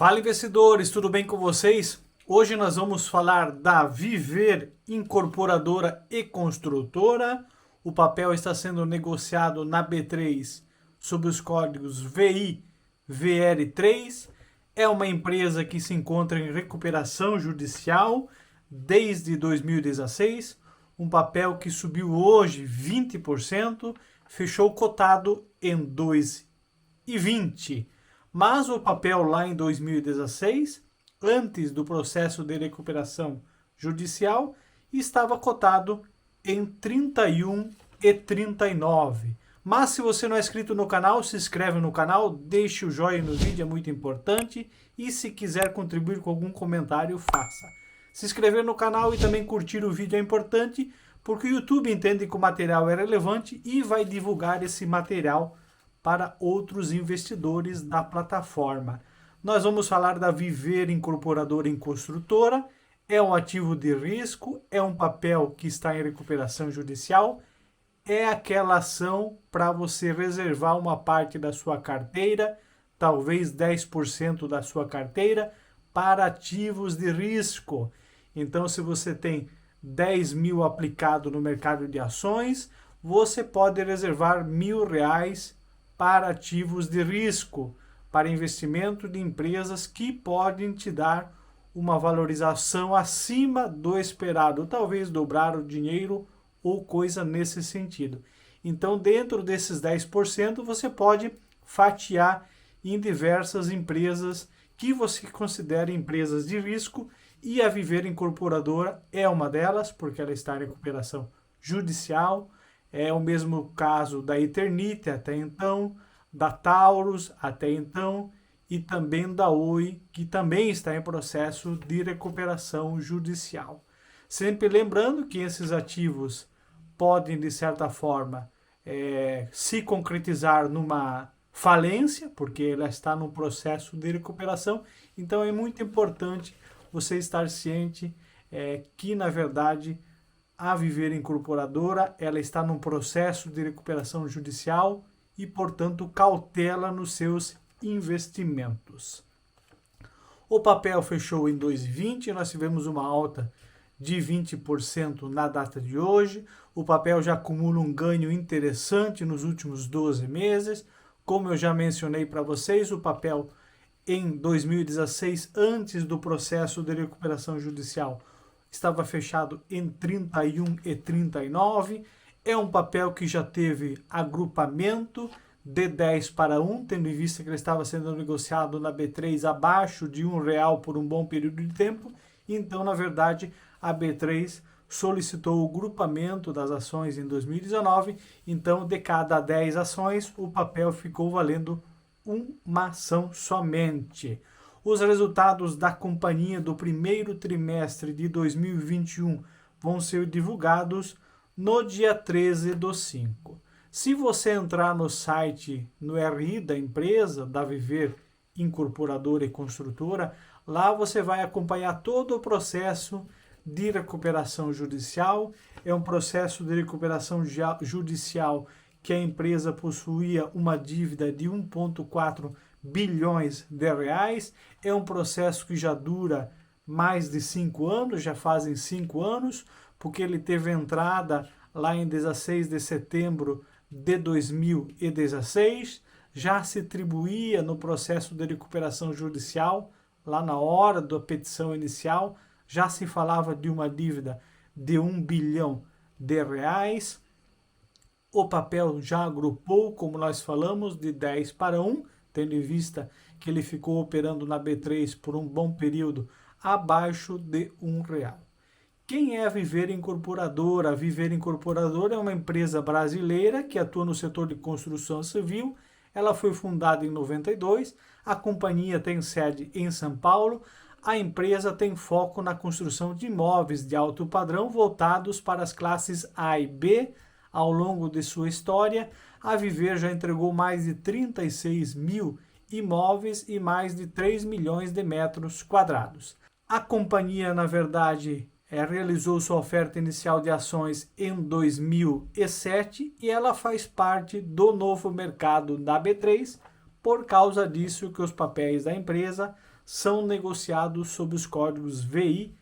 Fala, investidores, tudo bem com vocês? Hoje nós vamos falar da Viver Incorporadora e Construtora. O papel está sendo negociado na B3 sob os códigos VI, VR3. É uma empresa que se encontra em recuperação judicial desde 2016. Um papel que subiu hoje 20%, fechou cotado em 2,20. Mas o papel lá em 2016, antes do processo de recuperação judicial, estava cotado em 31,39. Mas se você não é inscrito no canal, se inscreve no canal, deixe o joinha no vídeo, é muito importante. E se quiser contribuir com algum comentário, faça. Se inscrever no canal e também curtir o vídeo é importante, porque o YouTube entende que o material é relevante e vai divulgar esse material para outros investidores da plataforma. Nós vamos falar da Viver Incorporadora e Construtora. É um ativo de risco, é um papel que está em recuperação judicial, é aquela ação para você reservar uma parte da sua carteira, talvez 10% da sua carteira, para ativos de risco. Então, se você tem 10 mil aplicado no mercado de ações, você pode reservar R$ 1.000 para ativos de risco, para investimento de empresas que podem te dar uma valorização acima do esperado, talvez dobrar o dinheiro ou coisa nesse sentido. Então, dentro desses 10%, você pode fatiar em diversas empresas que você considere empresas de risco, e a Viver Incorporadora é uma delas, porque ela está em recuperação judicial. É o mesmo caso da Eternite até então, da Taurus até então, e também da Oi, que também está em processo de recuperação judicial. Sempre lembrando que esses ativos podem, de certa forma, se concretizar numa falência, porque ela está num processo de recuperação. Então é muito importante você estar ciente que, na verdade, a Viver Incorporadora ela está num processo de recuperação judicial e, portanto, cautela nos seus investimentos. O papel fechou em 2,20, nós tivemos uma alta de 20% na data de hoje. O papel já acumula um ganho interessante nos últimos 12 meses. Como eu já mencionei para vocês, o papel em 2016, antes do processo de recuperação judicial, estava fechado em 31,39. É um papel que já teve agrupamento de 10 para 1, tendo em vista que ele estava sendo negociado na B3 abaixo de R$ 1 por um bom período de tempo. Então, na verdade, a B3 solicitou o grupamento das ações em 2019. Então, de cada 10 ações, o papel ficou valendo uma ação somente. Os resultados da companhia do primeiro trimestre de 2021 vão ser divulgados no dia 13/5. Se você entrar no site, no RI da empresa, da Viver Incorporadora e Construtora, lá você vai acompanhar todo o processo de recuperação judicial. É um processo de recuperação judicial que a empresa possuía uma dívida de 1,4 bilhões de reais. É um processo que já dura mais de 5 anos, já fazem 5 anos, porque ele teve entrada lá em 16 de setembro de 2016, já se atribuía no processo de recuperação judicial, lá na hora da petição inicial, já se falava de uma dívida de 1 bilhão de reais. O papel já agrupou, como nós falamos, de 10 para 1, tendo em vista que ele ficou operando na B3 por um bom período abaixo de R$ 1. Quem é a Viver Incorporadora? A Viver Incorporadora é uma empresa brasileira que atua no setor de construção civil. Ela foi fundada em 92, a companhia tem sede em São Paulo. A empresa tem foco na construção de imóveis de alto padrão voltados para as classes A e B. Ao longo de sua história, a Viver já entregou mais de 36 mil imóveis e mais de 3 milhões de metros quadrados. A companhia, na verdade, realizou sua oferta inicial de ações em 2007 e ela faz parte do novo mercado da B3, Por causa disso que os papéis da empresa são negociados sob os códigos VI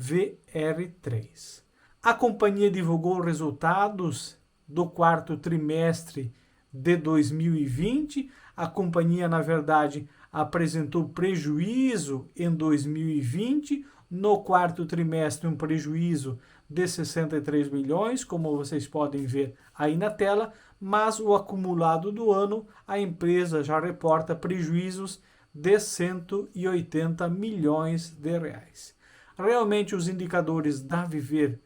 VR3. A companhia divulgou resultados do quarto trimestre de 2020. A companhia, na verdade, apresentou prejuízo em 2020. No quarto trimestre, um prejuízo de 63 milhões, como vocês podem ver aí na tela, mas o acumulado do ano, a empresa já reporta prejuízos de 180 milhões de reais. Realmente os indicadores da Viver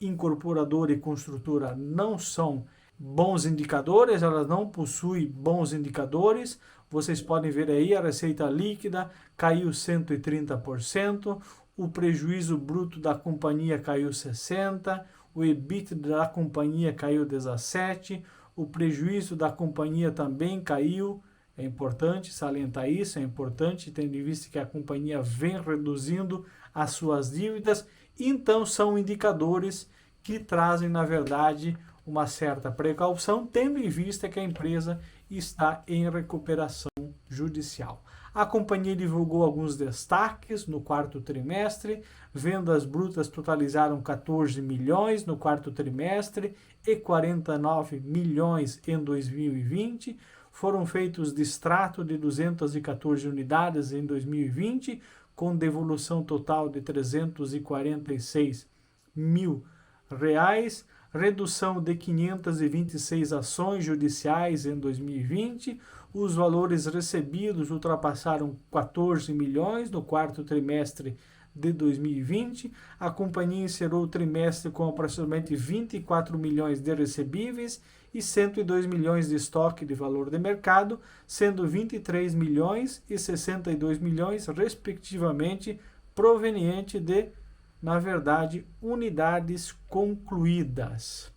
Incorporadora e Construtora não são bons indicadores, elas não possuem bons indicadores. Vocês podem ver aí a receita líquida caiu 130%, o prejuízo bruto da companhia caiu 60%, o EBITDA da companhia caiu 17%, o prejuízo da companhia também caiu. É importante salientar isso, é importante tendo em vista que a companhia vem reduzindo as suas dívidas. Então são indicadores que trazem, na verdade, uma certa precaução, tendo em vista que a empresa está em recuperação judicial. A companhia divulgou alguns destaques no quarto trimestre. Vendas brutas totalizaram 14 milhões no quarto trimestre e 49 milhões em 2020. Foram feitos distrato de 214 unidades em 2020, com devolução total de 346 mil reais, redução de 526 ações judiciais em 2020, os valores recebidos ultrapassaram 14 milhões no quarto trimestre de 2020, a companhia encerrou o trimestre com aproximadamente 24 milhões de recebíveis e 102 milhões de estoque de valor de mercado, sendo 23 milhões e 62 milhões, respectivamente, proveniente de, na verdade, unidades concluídas.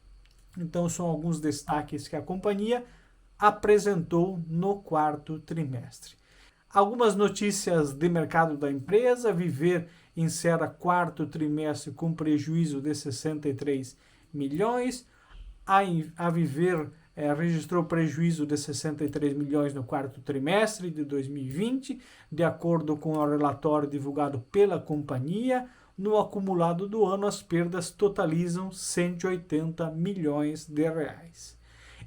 Então, são alguns destaques que a companhia apresentou no quarto trimestre. Algumas notícias de mercado da empresa. Viver encerra quarto trimestre com prejuízo de 63 milhões. A Viver registrou prejuízo de 63 milhões no quarto trimestre de 2020, de acordo com o relatório divulgado pela companhia. No acumulado do ano, as perdas totalizam 180 milhões de reais.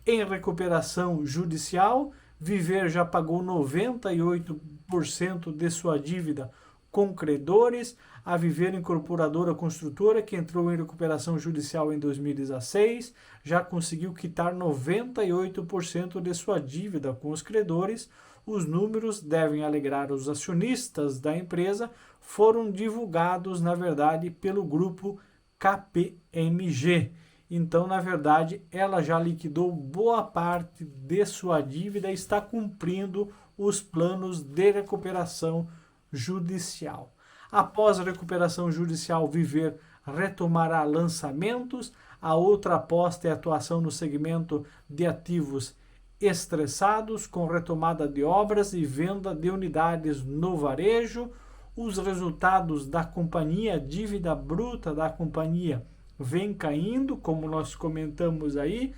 Em recuperação judicial, Viver já pagou 98% de sua dívida com credores. A Viver Incorporadora Construtora, que entrou em recuperação judicial em 2016, já conseguiu quitar 98% de sua dívida com os credores. Os números devem alegrar os acionistas da empresa, foram divulgados, na verdade, pelo grupo KPMG. Então, na verdade, ela já liquidou boa parte de sua dívida e está cumprindo os planos de recuperação judicial. Após a recuperação judicial, Viver retomará lançamentos. A outra aposta é a atuação no segmento de ativos estressados, com retomada de obras e venda de unidades no varejo. Os resultados da companhia, a dívida bruta da companhia vem caindo, como nós comentamos aí.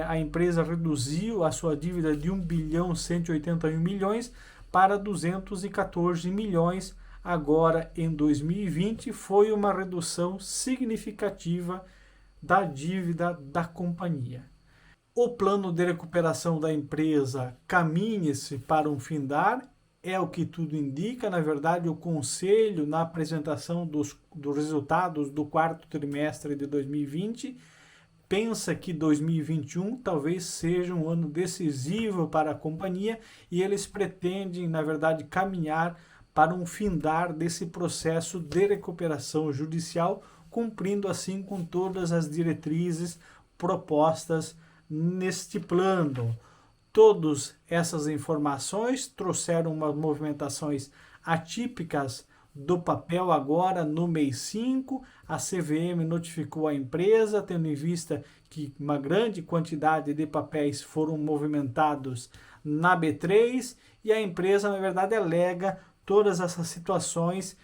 A empresa reduziu a sua dívida de 1 bilhão 181 milhões para 214 milhões agora em 2020. Foi uma redução significativa da dívida da companhia. O plano de recuperação da empresa caminha-se para um findar, é o que tudo indica. Na verdade, o Conselho, na apresentação dos resultados do quarto trimestre de 2020, pensa que 2021 talvez seja um ano decisivo para a companhia e eles pretendem, na verdade, caminhar para um findar desse processo de recuperação judicial, cumprindo assim com todas as diretrizes propostas neste plano. Todas essas informações trouxeram umas movimentações atípicas do papel agora no mês 5. A CVM notificou a empresa, tendo em vista que uma grande quantidade de papéis foram movimentados na B3, e a empresa, na verdade, alega todas essas situações,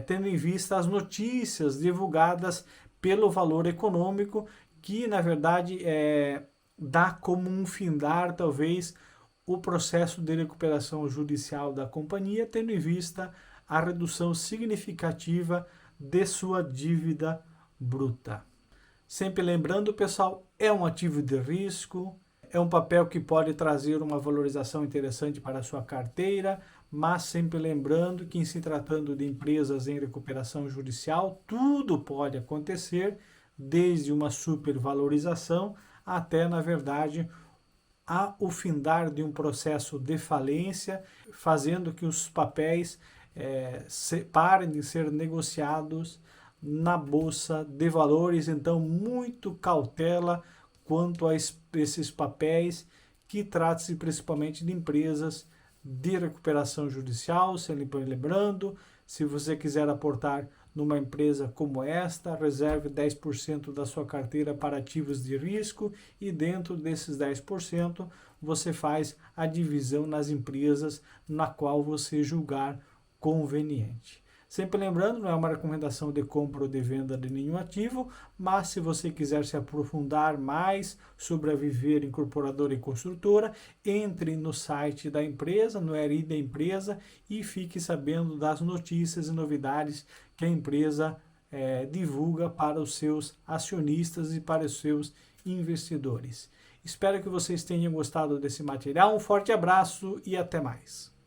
tendo em vista as notícias divulgadas pelo Valor Econômico, que, na verdade, dá como um findar, talvez, o processo de recuperação judicial da companhia, tendo em vista a redução significativa de sua dívida bruta. Sempre lembrando, pessoal, é um ativo de risco, é um papel que pode trazer uma valorização interessante para a sua carteira, mas sempre lembrando que, em se tratando de empresas em recuperação judicial, tudo pode acontecer, desde uma supervalorização até, na verdade, o findar de um processo de falência, fazendo que os papéis parem de ser negociados na Bolsa de Valores. Então, muito cautela quanto a esses papéis, que trata-se principalmente de empresas de recuperação judicial. Sempre lembrando, se você quiser aportar numa empresa como esta, reserve 10% da sua carteira para ativos de risco e dentro desses 10% você faz a divisão nas empresas na qual você julgar conveniente. Sempre lembrando, não é uma recomendação de compra ou de venda de nenhum ativo, mas se você quiser se aprofundar mais sobre a Viver Incorporadora e Construtora, entre no site da empresa, no RI da empresa, e fique sabendo das notícias e novidades que a empresa divulga para os seus acionistas e para os seus investidores. Espero que vocês tenham gostado desse material. Um forte abraço e até mais.